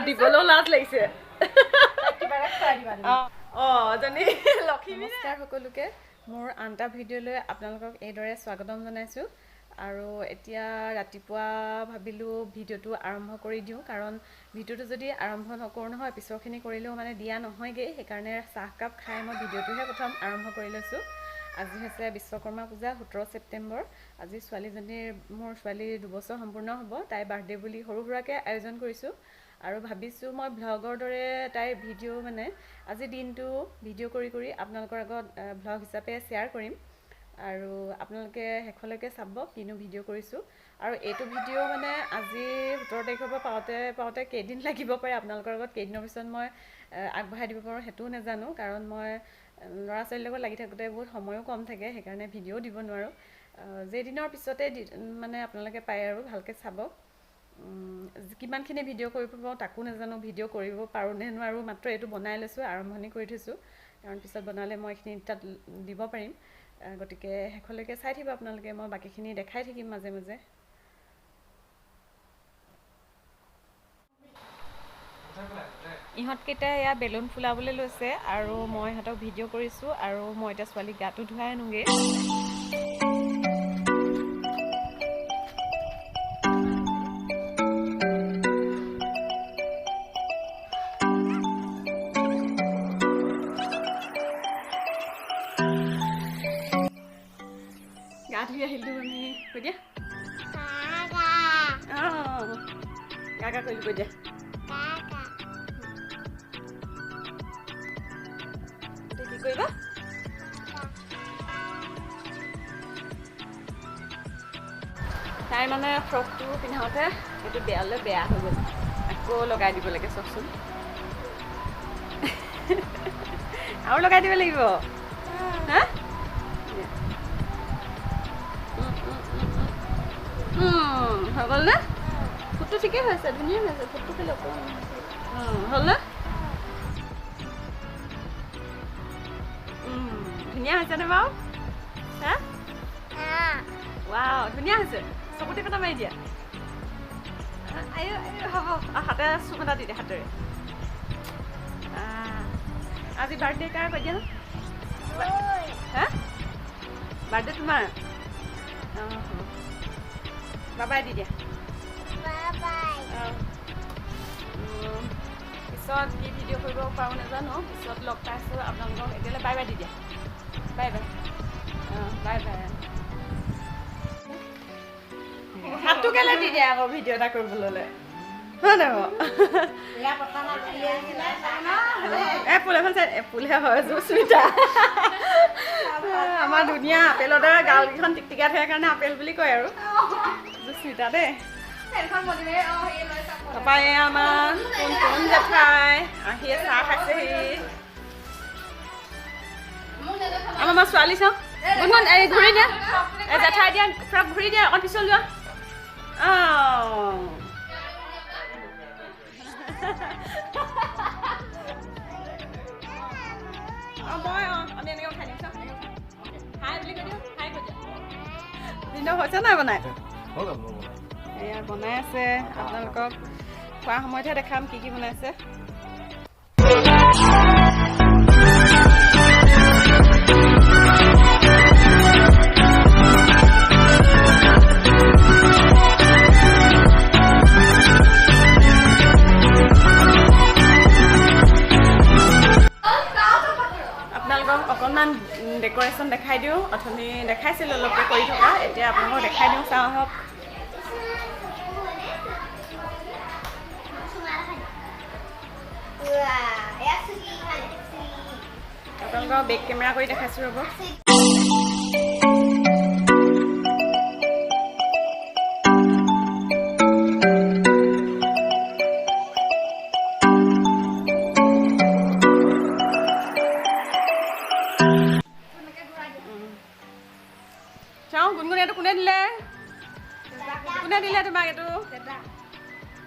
দিবলৈও লাজ লাগিছে জনী লক্ষ্মী নমস্কাৰ সকলোকে মোৰ আনটা ভিডিঅ'লৈ আপোনালোকক এইদৰে স্বাগতম জনাইছোঁ আৰু এতিয়া ৰাতিপুৱা ভাবিলোঁ ভিডিঅ'টো আৰম্ভ কৰি দিওঁ কাৰণ ভিডিঅ'টো যদি আৰম্ভ নকৰোঁ নহয় পিছৰখিনি কৰিলেও মানে দিয়া নহয়গৈ সেইকাৰণে চাহকাপ খাই মই ভিডিঅ'টোহে প্ৰথম আৰম্ভ কৰি লৈছোঁ আজি হৈছে বিশ্বকৰ্মা পূজা 17 ছেপ্টেম্বৰ আজি ছোৱালীজনীৰ মোৰ ছোৱালীৰ 2 বছৰ সম্পূৰ্ণ হ'ব তাই বাৰ্থডে বুলি সৰু সুৰাকৈ আয়োজন কৰিছোঁ আৰু ভাবিছোঁ মই ভ্লগৰ দৰে তাইৰ ভিডিঅ' মানে আজি দিনটো ভিডিঅ' কৰি আপোনালোকৰ আগত ভ্লগ হিচাপে শ্বেয়াৰ কৰিম আৰু আপোনালোকে শেষলৈকে চাব কিনো ভিডিঅ' কৰিছোঁ আৰু এইটো ভিডিঅ' মানে আজি 17 তাৰিখৰ পৰা পাওঁতে কেইদিন লাগিব পাৰে আপোনালোকৰ আগত কেইদিনৰ পিছত মই আগবঢ়াই দিব পাৰোঁ সেইটোও নাজানো কাৰণ মই ল'ৰা ছোৱালীৰ লগত লাগি থাকোঁতে বহুত সময়ো কম থাকে সেইকাৰণে ভিডিঅ'ও দিব নোৱাৰোঁ যেইদিনৰ পিছতে মানে আপোনালোকে পায় আৰু ভালকৈ চাব কিমানখিনি ভিডিঅ' কৰিব পাৰোঁ তাকো নাজানো ভিডিঅ' কৰিব পাৰোঁ নে নোৱাৰোঁ মাত্ৰ এইটো বনাই লৈছোঁ আৰম্ভণি কৰি থৈছোঁ কাৰণ পিছত বনালে মই এইখিনি তাত দিব পাৰিম গতিকে শেষলৈকে চাই থাকিব আপোনালোকে মই বাকীখিনি দেখাই থাকিম মাজে মাজে ইহঁতকেইটা এয়া বেলুন ফুলাবলৈ লৈছে আৰু মই ইহঁতক ভিডিঅ' কৰিছোঁ আৰু মই এতিয়া ছোৱালীক গাটো ধুৱাই আনোগৈ গা ধুই আহিলোঁ আমি কৈ দিয়া গা গা কৰিলোঁ কৈ দিয়া কি কৰিবা তাই মানে ফ্ৰকটো পিন্ধাওঁতে এইটো বেয়া হৈ গ'ল আকৌ লগাই দিব লাগে চাওকচোন আৰু লগাই দিব লাগিব হা হৈ গ'ল নে ফুটটো ঠিকেই হৈ আছে ধুনীয়া হৈ আছে ফুটটো খালি অকণমান হ'ল নে ধুনীয়া হৈছেনে বাৰু হা ৱাও ধুনীয়া হৈছে চকুতে কটা মাৰি দিয়া হ'ব হাতে চুপ এটা দি দিয়া হাতেৰে আজি বাৰ্থডে কাৰ কৈ দিয়া হা বাৰ্থডে তোমাৰ বাবাই দি দিয়া পিছত কি ভিডিঅ' কৰিব পাৰোঁ নাজানো পিছত লগ পাইছোঁ আপোনালোকক এতিয়ালৈ বাই বাই দি দিয়া বাই বাই বাই বাই হাতটো কেলৈ দি দিয়া আকৌ ভিডিঅ' এটা কৰিবলৈ হ'লে হয় নহয় এপল এখন চাই এপলহে হয় জুচমিতা আমাৰ ধুনীয়া আপেলৰ দৰে গালকেইখন টিকটিকাই থাকে কাৰণে আপেল বুলি কয় আৰু জুচমিতা দেই তাৰপৰা এই আমাৰ কোন জেঠাই আহিয়ে চাহ খাইছেহি আমাৰ ছোৱালী চাওঁ কোনখন এই ঘূৰি দিয়া এই জেঠাই দিয়া ফ্ৰক ঘূৰি দিয়া অকণ পিছল যোৱা মই আমি এনেকৈ উঠাই দিম চাওঁ হাই বুলি কৈ দিওঁ হাই কৈ দিয়া দিন হৈছে নাই বনাই এয়া বনাই আছে আপোনালোকক খোৱা সময়তহে দেখাম কি কি বনাইছে অকণমান ডেক'ৰেশ্যন দেখাই দিওঁ অথনি দেখাইছিলোঁ অলপকৈ কৰি থকা এতিয়া আপোনালোকক দেখাই দিওঁ চাওঁ আহক আপোনালোকক বেক কেমেৰা কৰি দেখাইছোঁ ৰ'ব চাওঁ গুণগুণ এইটো কোনে দিলে তোমাক এইটো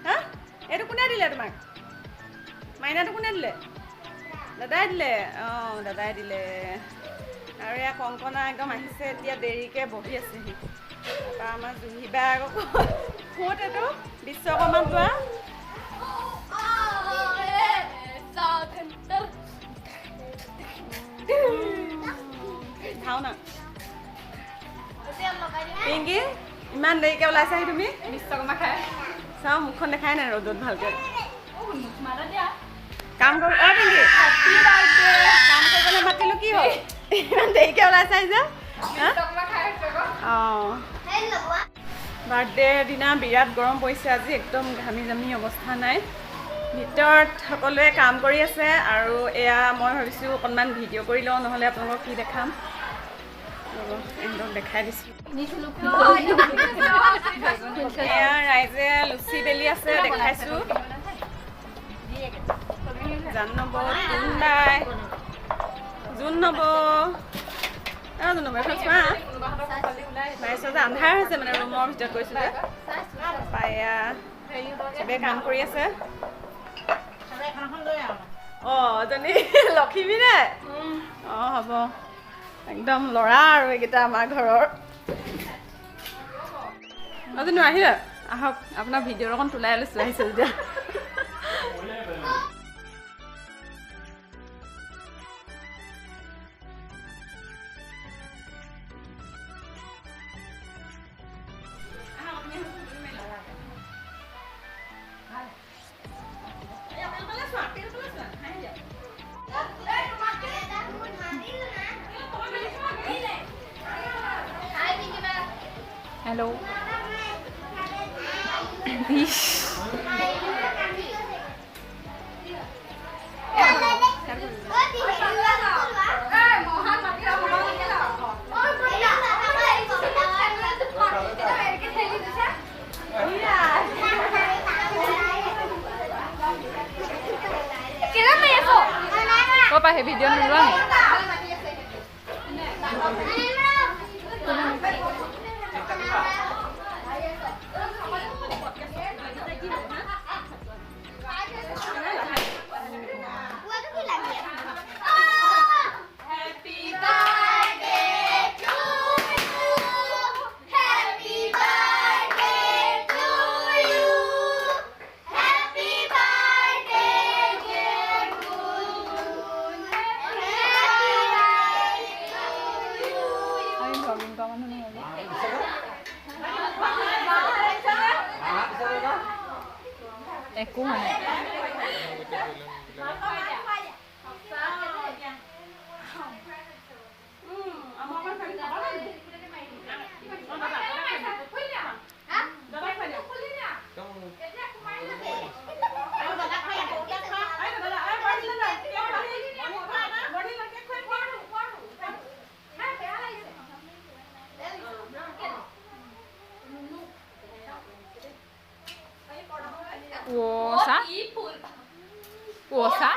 হা এইটো কোনে দিলে তোমাক মাইনাটো কোনে দিলে দাদাই দিলে অঁ দাদাই দিলে আৰু এয়া কংকনা একদম আহিছে এতিয়া দেৰিকৈ বহি আছেহি তাৰপৰা আমাৰ জুহিবা আকৌ ক'ত এইটো বিশ্বকৰ্মা যোৱা ইমান দেৰিকৈ ওলাইছাহি তুমি বিশ্বকৰ্মা খাই চাওঁ মুখখন দেখাই নাই ৰ'দত ভালকৈ কাম কৰি পিংকি কাম কৰিবলৈ মাতিলোঁ কি হ'ল ইমান দেৰিকৈ ওলাইছাহি যে অঁ বাৰ্থডেৰ দিনা বিৰাট গৰম পৰিছে আজি একদম ঘামি জামি অৱস্থা নাই ভিতৰত সকলোৱে কাম কৰি আছে আৰু এয়া মই ভাবিছোঁ অকণমান ভিডিঅ' কৰি লওঁ নহ'লে আপোনালোকক কি দেখাম একদম দেখাই দিছোঁ এয়া ৰাইজে লুচি বেলি আছে দেখাইছোঁ জান নব টুন্দাই জোন নব জোন নব এখন চোৱা মাৰিছোঁ যে আন্ধাৰ হৈছে মানে ৰুমৰ ভিতৰত গৈছোঁ যে পায়া চবেই কাম কৰি আছে অঁ এজনী লখিমী নে অঁ হ'ব একদম ল'ৰা আৰু এইকেইটা আমাৰ ঘৰৰ অজনী আহিলে আহক আপোনাৰ ভিডিঅ' অকণ তোলাই লৈছোঁ আহিছে যেতিয়া Hello. Kau pakai video dulu nih. Ekku mana? Wosa? Wosa?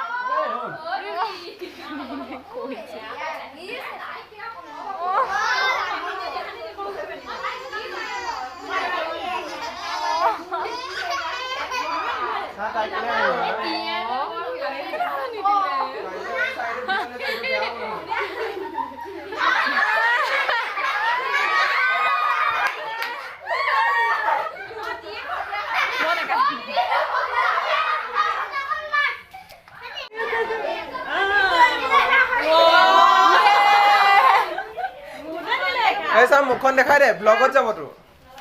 ऐसा मुखन देखा दे ब्लॉगत যাব তো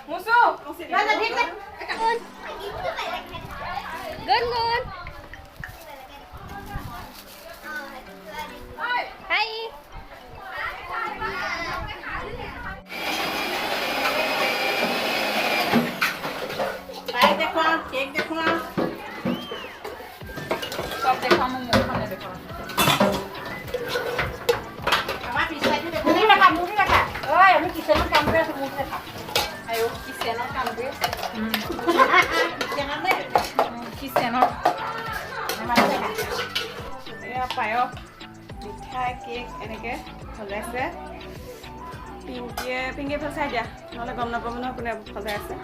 মুসু না না ঠিক আছে Gungunr. Hai. Hai দেখো কেক দেখো সব দেখো আমার মুখখানে দেখো আমার পিছাইতে দেখো মুভি রাখা ওই আমি কিচেনত কাম কৰি আছো মুভি ৰাখা আয়ো কিচেনত কাম কৰি আছো কিচেনত নে কিচেনৰ এয়া পায়স মিঠাই কেক এনেকৈ সজাইছে পিংকিয়ে ভাল চাই দিয়া নহ'লে গম নাপাব নহয় কোনে সজাই আছে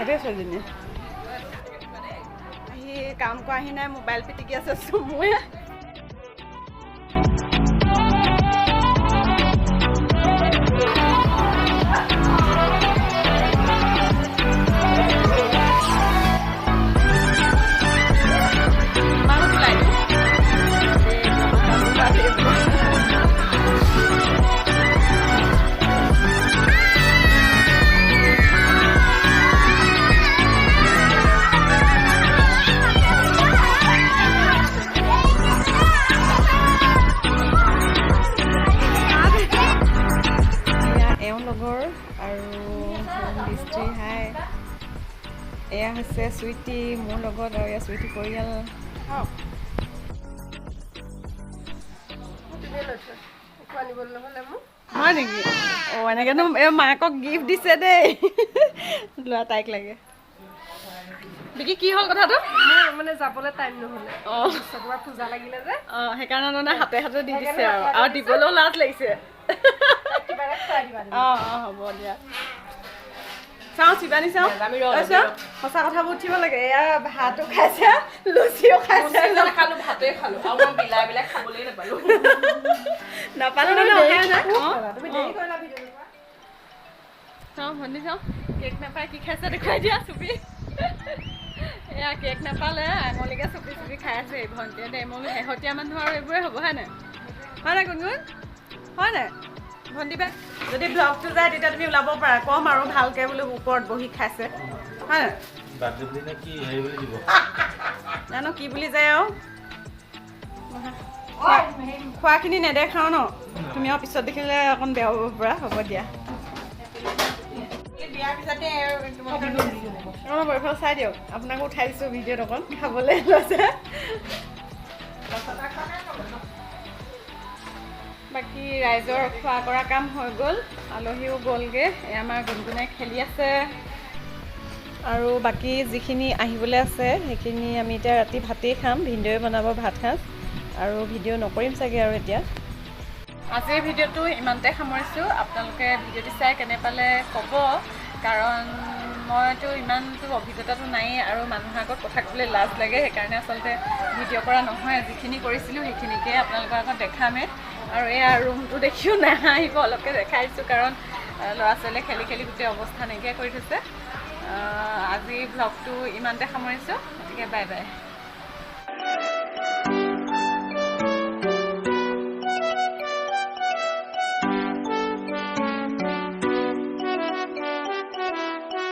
দেই ছোৱালীজনী আহি কাম কৰাহি নাই মোবাইল পিটিকি আছে চমুৱে এয়া হৈছে সুইটি মোৰ লগত আৰু এয়া সুইটি পৰিয়াল হয় নেকি অঁ এনেকেনো এই মাকক গিফ্ট দিছে দেই লোৱা তাইক লাগে বিকি কি হ'ল কথাটো মানে যাবলৈ টাইম নহ'লে অঁ পূজা লাগিলে যে অঁ সেইকাৰণে মানে হাতে হাতে দি দিছে আৰু দিবলৈও লাজ লাগিছে অঁ অঁ হ'ব দিয়া চাওঁ চিবানি চাওঁ সঁচা কথাবোৰ উঠিব লাগে এয়া ভাতো খাইছে লুচিও খাইছে খালো ভাতে খালো আৰু মই বিলাই বিলাই খাবলৈ নাপালো নাপালো চাওঁ ভণ্টি চাওঁ কেক নাপায় কি খাইছে দেখুৱাই দিয়া চুপি এয়া কেক নাপালে আঙুলিকে চুপি চুপি খাই আছে এই ভণ্টিয়ে দেই মই শেহতীয়া মানুহ আৰু এইবোৰে হ'ব হয় নাই গুণগুণ হয় নাই ভণ্টি বা যদি ব্লগটো যায় তেতিয়া তুমি ওলাব পাৰা কম আৰু ভালকে বোলো ওপৰত বহি খাইছে হয় জানো কি বুলি যায় আৰু খোৱাখিনি নেদেখাও ন তুমি আৰু পিছত দেখিলে অকণ বেয়া হ'ব পৰা হ'ব দিয়া চাই দিয়ক আপোনাকো উঠাই দিছোঁ ভিডিঅ'ত অকণ খাবলৈ লৈছে বাকী ৰাইজৰ খোৱা কৰা কাম হৈ গ'ল আলহীও গ'লগৈ এই আমাৰ গুণগুণে খেলি আছে আৰু বাকী যিখিনি আহিবলৈ আছে সেইখিনি আমি এতিয়া ৰাতি ভাতেই খাম ভিনদেউৱে বনাব ভাত সাজ আৰু ভিডিঅ' নকৰিম চাগে আৰু এতিয়া আজিৰ ভিডিঅ'টো ইমানতে সামৰিছোঁ আপোনালোকে ভিডিঅ'টো চাই কেনে পালে ক'ব কাৰণ মইতো ইমানটো অভিজ্ঞতাটো নায়েই আৰু মানুহৰ আগত কথা ক'বলৈ লাজ লাগে সেইকাৰণে আচলতে ভিডিঅ' কৰা নহয় যিখিনি কৰিছিলোঁ সেইখিনিকে আপোনালোকৰ আগত দেখামেই আৰু এয়া ৰুমটো দেখিও নাহাঁহিব অলপকৈ দেখাইছোঁ কাৰণ ল'ৰা ছোৱালীয়ে খেলি খেলি গোটেই অৱস্থা নাইকিয়া কৰি থৈছে আজি ভ্লগটো ইমানতে সামৰিছোঁ গতিকে বাই বাই